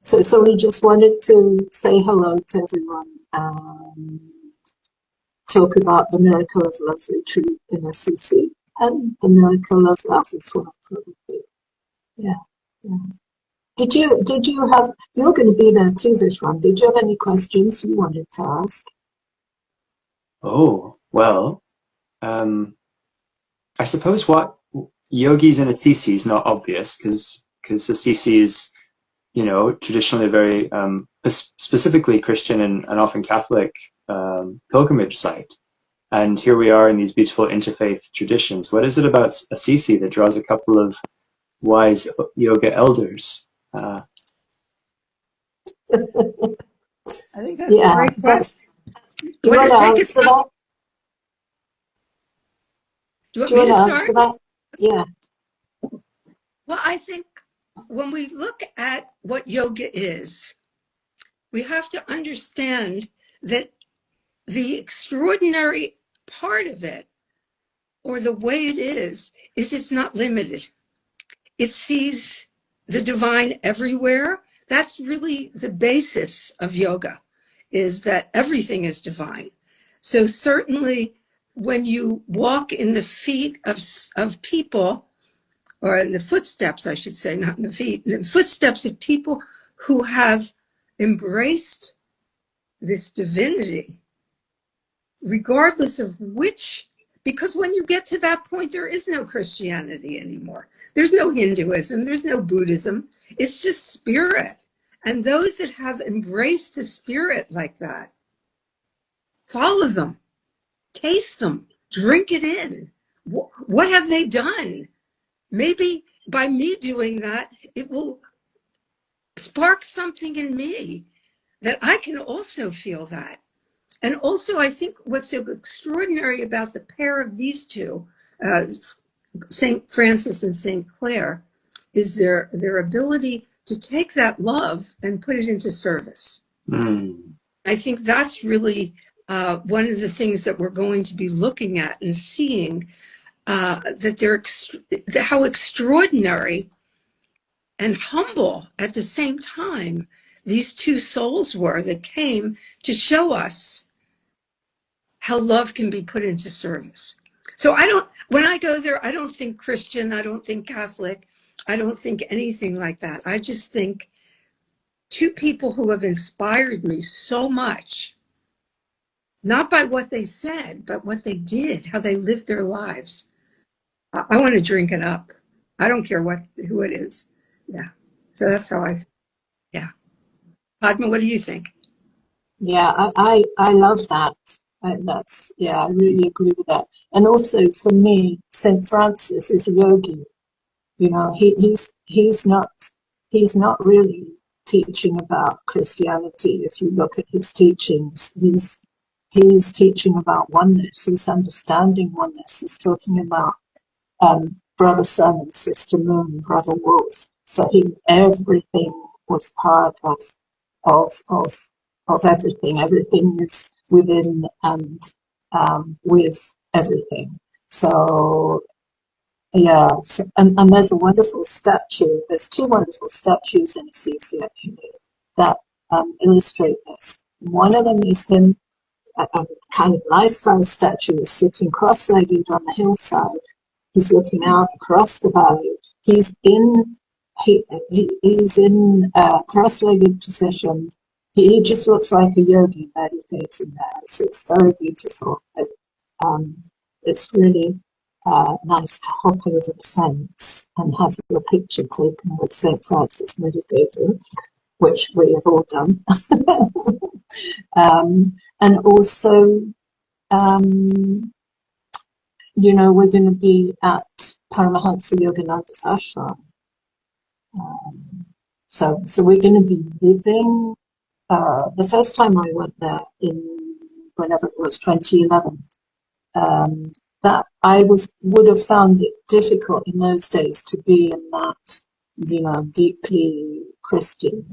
So we just wanted to say hello to everyone, talk about the Miracle of Love retreat in Assisi, and the Miracle of Love as well, probably. Yeah. Did you have, you're going to be there too, Vishwan. Did you have any questions you wanted to ask? Oh, well, I suppose what yogis in Assisi is not obvious, because Assisi is, traditionally a very specifically Christian and often Catholic pilgrimage site. And here we are in these beautiful interfaith traditions. What is it about Assisi that draws a couple of wise yoga elders? I think that's a great question. Do you want to answer that? Do you want me to start? That? Yeah. Well, I think when we look at what yoga is, we have to understand that the extraordinary part of it, or the way it is it's not limited. It sees the divine everywhere. That's really the basis of yoga, is that everything is divine. So certainly when you walk in the feet of people, or in the footsteps, I should say, not in the feet, in the footsteps of people who have embraced this divinity, regardless of which, because when you get to that point, there is no Christianity anymore. There's no Hinduism, there's no Buddhism. It's just spirit. And those that have embraced the spirit like that, follow them, taste them, drink it in. What have they done? Maybe by me doing that, it will spark something in me that I can also feel that. And also, I think what's so extraordinary about the pair of these two, St. Francis and St. Clare, is their ability to take that love and put it into service. I think that's really one of the things that we're going to be looking at and seeing, that they're how extraordinary and humble at the same time these two souls were that came to show us how love can be put into service. So when I go there, I don't think Christian, I don't think Catholic, I don't think anything like that. I just think two people who have inspired me so much, not by what they said, but what they did, how they lived their lives. I want to drink it up. I don't care who it is. Yeah. So that's how yeah. Padma, what do you think? Yeah, I love that. I really agree with that. And also for me, St. Francis is a yogi. He's not really teaching about Christianity. If you look at his teachings, he's teaching about oneness. He's understanding oneness. He's talking about brother sun and sister moon, brother wolf. For him, everything was part of everything. Everything is within and with everything. So yeah, and there's a wonderful statue. There's two wonderful statues in Assisi actually that illustrate this. One of them is him, a kind of life-size statue, is sitting cross-legged on the hillside. He's looking out across the valley. He's in cross-legged position. He just looks like a yogi meditating there. So it's very beautiful. It's really nice to hop over the fence and have your picture taken with St. Francis meditating, which we have all done. And also, we're going to be at Paramahansa Yogananda's ashram. So we're going to be living. The first time I went there whenever it was 2011, that I would have found it difficult in those days to be in that, deeply Christian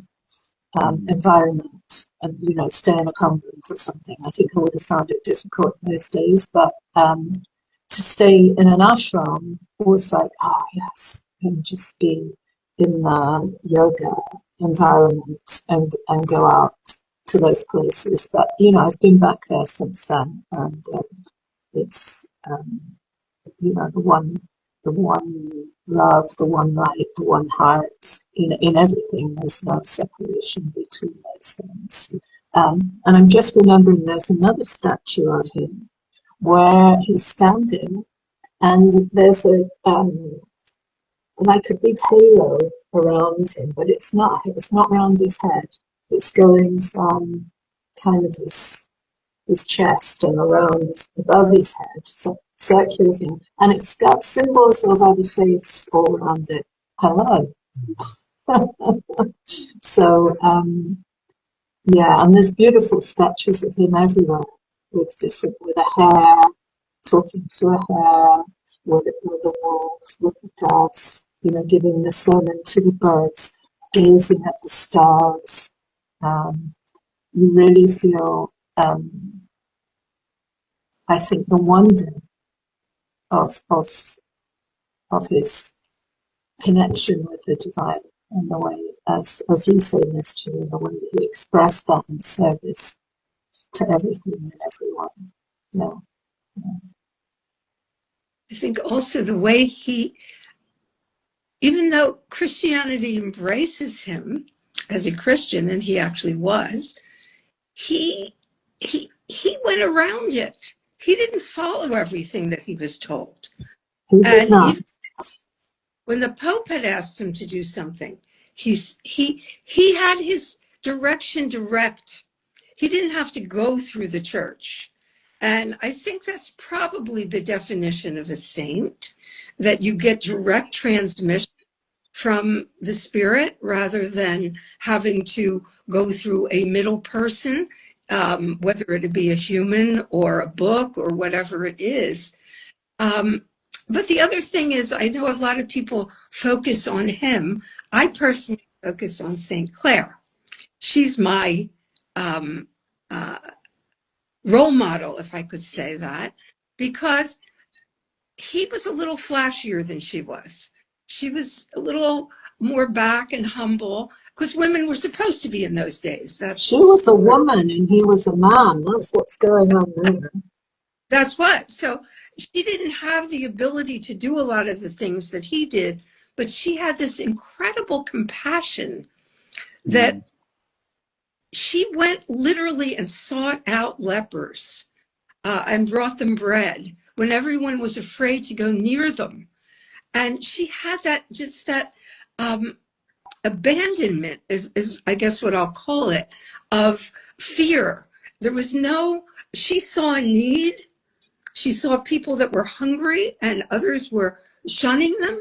environment and, stay in a convent or something. I think I would have found it difficult in those days, but to stay in an ashram was like, yes, and just be in yoga environment and go out to those places. But, you know, I've been back there since then, and it's, you know, the one love, the one light, the one heart. In everything, there's no separation between those things. And I'm just remembering there's another statue of him where he's standing, and there's like a big halo around him, but it's not around his head. It's going from kind of his chest and around above his head, so circular thing, and it's got symbols of other faiths all around it. Hello. So yeah, and there's beautiful statues of him everywhere with a hare, talking to a hare, with a wolf, with the doves, you know, giving the sermon to the birds, gazing at the stars. You really feel, I think, the wonder of his connection with the divine, and the way, as you say, Nischala, the way that he expressed that in service to everything and everyone. Yeah. I think also the way even though Christianity embraces him as a Christian, and he actually was, he went around it. He didn't follow everything that he was told. He did not. Even when the Pope had asked him to do something, he had his direction direct. He didn't have to go through the church. And I think that's probably the definition of a saint, that you get direct transmission from the spirit rather than having to go through a middle person, whether it be a human or a book or whatever it is. But the other thing is, I know a lot of people focus on him. I personally focus on Saint Clare. She's my role model, if I could say that, because he was a little flashier than she was. She was a little more back and humble, because women were supposed to be in those days. She was a woman and he was a man. That's what's going on there. That's what. So she didn't have the ability to do a lot of the things that he did, but she had this incredible compassion that she went literally and sought out lepers and brought them bread when everyone was afraid to go near them. And she had that abandonment is I guess what I'll call it, of fear. There was she saw a need. She saw people that were hungry and others were shunning them.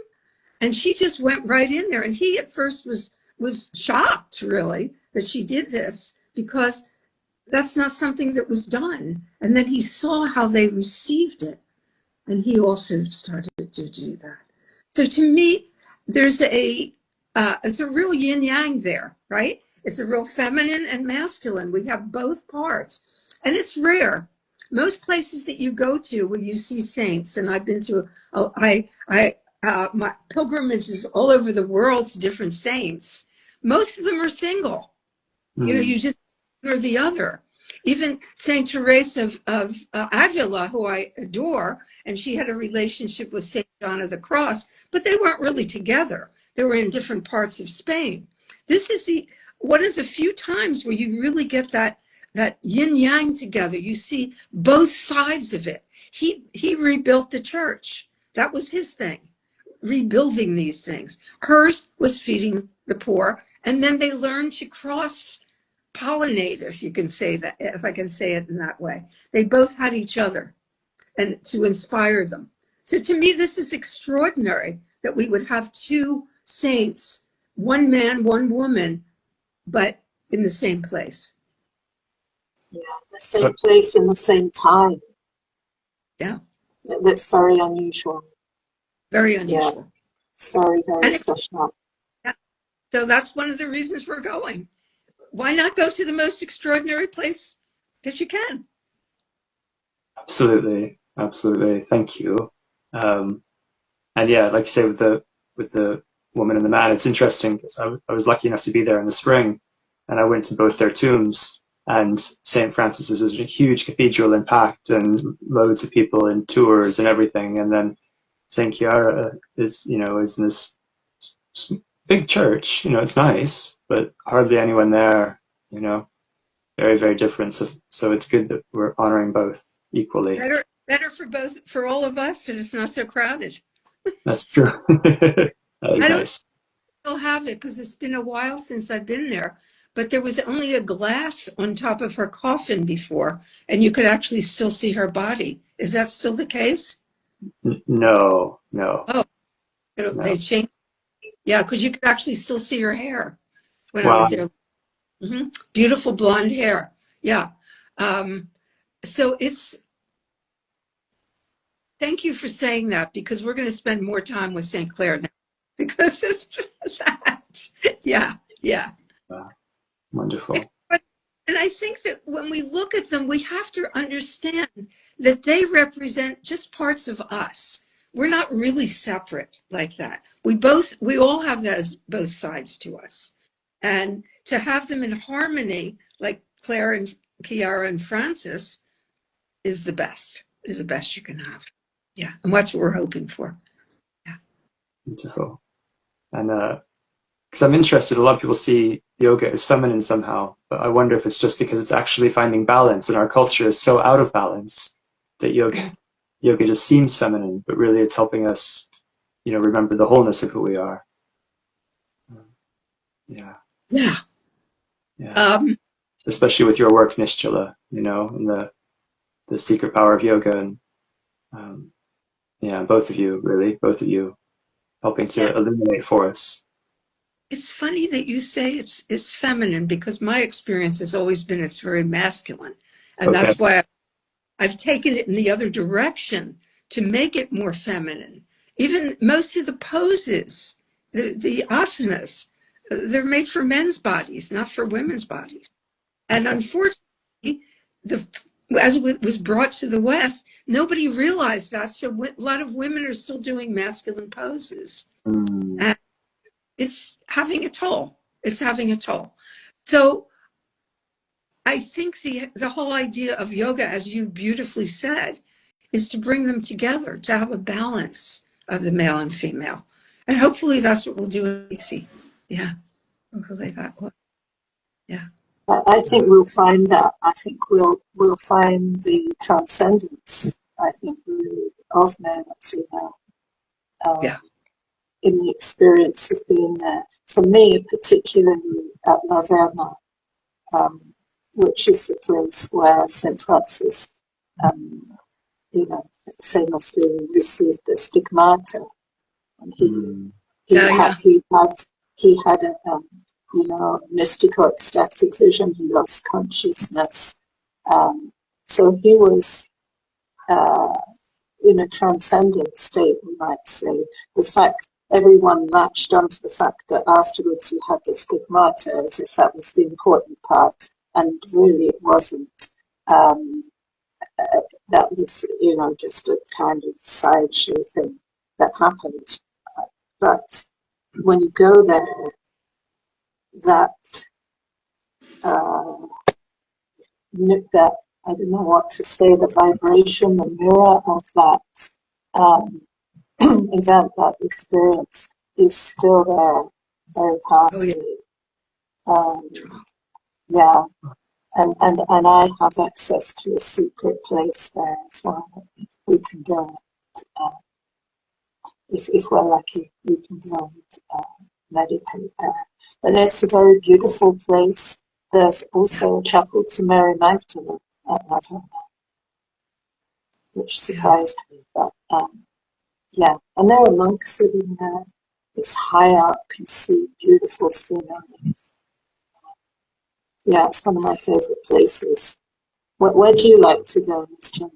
And she just went right in there. And he at first was shocked, really, that she did this, because that's not something that was done. And then he saw how they received it. And he also started to do that. So to me, there's it's a real yin yang there, right? It's a real feminine and masculine. We have both parts. And it's rare. Most places that you go to where you see saints, and I've been to, my pilgrimages all over the world to different saints, most of them are single. You know, you just one or the other. Even Saint Teresa of Avila, who I adore, and she had a relationship with Saint John of the Cross, but they weren't really together. They were in different parts of Spain. This is one of the few times where you really get that yin yang together. You see both sides of it. He rebuilt the church. That was his thing, rebuilding these things. Hers was feeding the poor, and then they learned to cross pollinate, if you can say that, if I can say it in that way. They both had each other and to inspire them. So to me, this is extraordinary that we would have two saints, one man, one woman, but in the same place. Yeah, the same place in the same time. Yeah. That's very unusual. Very unusual. Yeah. It's very, very special. Yeah. So that's one of the reasons we're going. Why not go to the most extraordinary place that you can? Absolutely. Thank you. And yeah, like you say, with the woman and the man. It's interesting because I was lucky enough to be there in the spring, and I went to both their tombs. And St. Francis is a huge cathedral and packed, and loads of people in tours and everything. And then St. Chiara is, is in this big church. It's nice, but hardly anyone there. Very, very different. So it's good that we're honoring both equally. Better for all of us that it's not so crowded. That's true. That is I nice. don't have it because it's been a while since I've been there. But there was only a glass on top of her coffin before, and you could actually still see her body. Is that still the case? No. Oh, they changed. Yeah, because you could actually still see her hair when I was there. Mm-hmm. Beautiful blonde hair. Yeah. So thank you for saying that, because we're going to spend more time with St. Clare now because of that. Yeah. Wow. Wonderful. And I think that when we look at them, we have to understand that they represent just parts of us. We're not really separate like that. We all have both sides to us. And to have them in harmony, like Claire and Chiara and Francis, is the best you can have. Yeah. And that's what we're hoping for. Yeah. Beautiful. And because I'm interested, a lot of people see yoga as feminine somehow, but I wonder if it's just because it's actually finding balance, and our culture is so out of balance that yoga just seems feminine, but really it's helping us, remember the wholeness of who we are. Yeah. Especially with your work, Nischala, and the secret power of yoga, and both of you helping to illuminate for us. It's funny that you say it's feminine, because my experience has always been it's very masculine. And that's why I've taken it in the other direction to make it more feminine. Even most of the poses, the asanas, they're made for men's bodies, not for women's bodies. And unfortunately, as it was brought to the West, nobody realized that. So a lot of women are still doing masculine poses. And it's having a toll. So I think the whole idea of yoga, as you beautifully said, is to bring them together, to have a balance of the male and female. And hopefully that's what we'll do in Assisi. Yeah. Hopefully that will. Yeah. I think we'll find that. I think we'll find the transcendence, I think, of male and female. In the experience of being there. For me, particularly at La Verna, which is the place where St. Francis, famously received the stigmata, and he had a mystical ecstatic vision. He lost consciousness, so he was in a transcendent state, we might say. The fact everyone latched onto the fact that afterwards he had the stigmata as if that was the important part, and really it wasn't. That was, just a kind of sideshow thing that happened. But when you go there, that I don't know what to say, the vibration, the mirror of that event, that experience is still there, very powerfully. And I have access to a secret place there as well. We can go, if we're lucky, we can go and meditate there. But it's a very beautiful place. There's also a chapel to Mary Magdalene at La Verna, which surprised me. But and there are monks living there. It's high up, you see beautiful scenery. It's one of my favorite places. Where do you like to go, Miss Jen?